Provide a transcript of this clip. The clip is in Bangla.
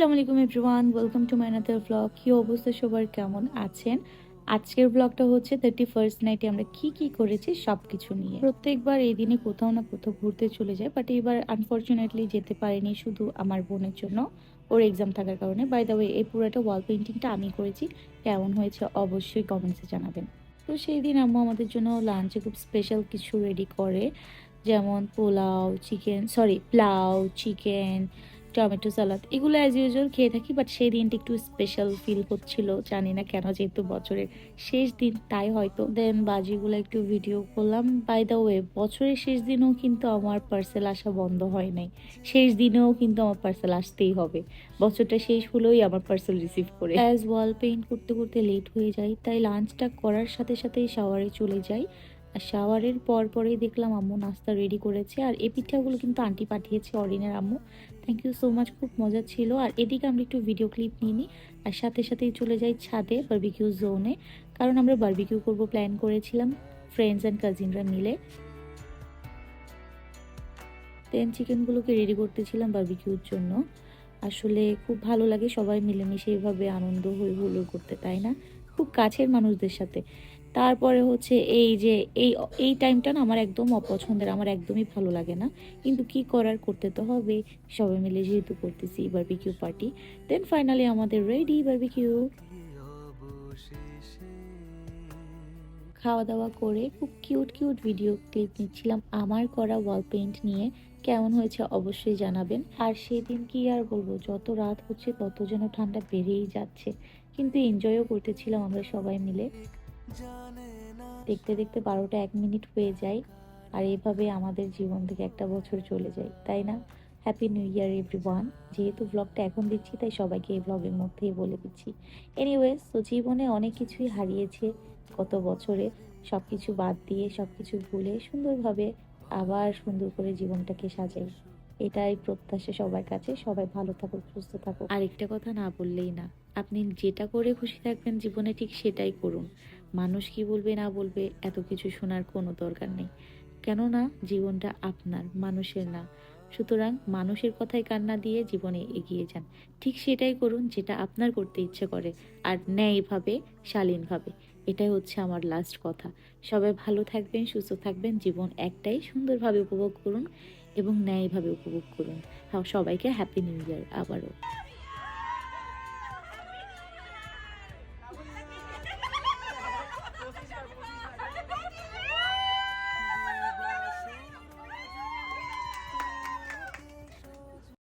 আসসালামু আলাইকুম everyone, welcome to my another blog. কি অবস্থা সবার, কেমন আছেন? আজকের ব্লগটা হচ্ছে 31st নাইটে আমরা কি কি করেছি সবকিছু নিয়ে। প্রত্যেকবার এই দিনে কোথাও না কোথাও ঘুরতে চলে যায়, বাট এবার আনফরচুনেটলি যেতে পারিনি শুধু আমার বোনের জন্য, ওর এক্সাম থাকার কারণে। বাই দ্য ওয়ে, এই পুরোটা ওয়াল পেন্টিংটা আমি করেছি। কেমন হয়েছে অবশ্যই কমেন্টসে জানাবেন। তো সেই দিন আম্মু আমাদের জন্য লাঞ্চে খুব স্পেশাল কিছু রেডি করে, যেমন পোলাও, চিকেন, টমেটো সালাদ, এগুলো অ্যাজ ইউজুয়াল খেয়ে থাকি, বাট সেই দিনটা একটু স্পেশাল ফিল হচ্ছিল, জানি না কেন, যেহেতু বছরের শেষ দিন তাই হয়তো। দেন বাজিগুলো একটু ভিডিও করলাম। বাই দ্য ওয়ে, বছরের শেষ দিনেও কিন্তু আমার পার্সেল আসা বন্ধ হয় নাই। শেষ দিনেও কিন্তু আমার পার্সেল আসতেই হবে। বছরটা শেষ হলেই আমার পার্সেল রিসিভ করে। অ্যাজ ওয়াল পেইন্ট করতে করতে লেট হয়ে যায়, তাই লাঞ্চটা করার সাথে সাথেই শাওয়ারে চলে যাই। আর শাওয়ারের পরেই দেখলাম আম্মু নাস্তা রেডি করেছে, আর এই পিঠাগুলো কিন্তু আন্টি পাঠিয়েছে, অরিনের আম্মু। থ্যাংক ইউ সো মাচ, খুব মজা ছিল। আর এদিকে আমরা একটু ভিডিও ক্লিপ নিয়ে নিই, আর সাথে সাথেই চলে যাই ছাদে বারবিকিউ জোনে, কারণ আমরা বারবিকিউ করব প্ল্যান করেছিলাম ফ্রেন্ডস অ্যান্ড কাজিনরা মিলে। দেন চিকেনগুলোকে রেডি করতেছিলাম বারবিকিউর জন্য। আসলে খুব ভালো লাগে সবাই মিলেমিশে এইভাবে আনন্দ হই হুল্লোড় করতে, তাই না? খুব কাছের মানুষদের সাথে। তারপরে হচ্ছে এই যে এই এই টাইমটা না আমার একদম অপছন্দের, আমার একদমই ভালো লাগে না, কিন্তু কি করার, করতে তো হবে। সবাই মিলে যেহেতু করতেছি বারবিকিউ পার্টি। দেন ফাইনালি আমাদের রেডি বারবিকিউ। খাওয়া দাওয়া করে খুব কিউট কিউট ভিডিও ক্লিপ নিচ্ছিলাম আমার করা ওয়াল পেইন্ট নিয়ে। কেমন হয়েছে অবশ্যই জানাবেন। আর সেদিন কি আর বলবো, যত রাত হচ্ছে তত যেন ঠান্ডা বেড়েই যাচ্ছে, কিন্তু এনজয়ও করতেছিলাম আমরা সবাই মিলে। দেখতে দেখতে 12টা 1 মিনিট হয়ে যায়, আর এভাবে আমাদের জীবন থেকে একটা বছর চলে যায়, তাই না? Happy new year everyone. যেহেতু ব্লগটা এখন দিচ্ছি, তাই সবাইকে এই ব্লগের মধ্যেই বলে দিচ্ছি। এনিওয়েজ, তো জীবনে অনেক কিছুই হারিয়েছে গত বছরে। সব কিছু বাদ দিয়ে, সব কিছু ভুলে সুন্দরভাবে আবার সুন্দর করে জীবনটাকে সাজাই, এটাই প্রত্যাশা সবার কাছে। সবাই ভালো থাকুক, সুস্থ থাকুক। আরেকটা কথা না বললেই না, আপনি যেটা করে খুশি থাকবেন জীবনে ঠিক সেটাই করুন। মানুষ কি বলবে না বলবে এত কিছু শোনার কোনো দরকার নেই, কেননা জীবনটা আপনার, মানুষের না। সুতরাং মানুষের কথায় কান্না দিয়ে জীবনে এগিয়ে যান। ঠিক সেটাই করুন যেটা আপনার করতে ইচ্ছে করে, আর ন্যায়ভাবে, শালীনভাবে। এটাই হচ্ছে আমার লাস্ট কথা। সবাই ভালো থাকবেন, সুস্থ থাকবেন, জীবন একটাই, সুন্দরভাবে উপভোগ করুন এবং ন্যায়ভাবে উপভোগ করুন। সবাইকে হ্যাপি নিউ ইয়ার আবারও।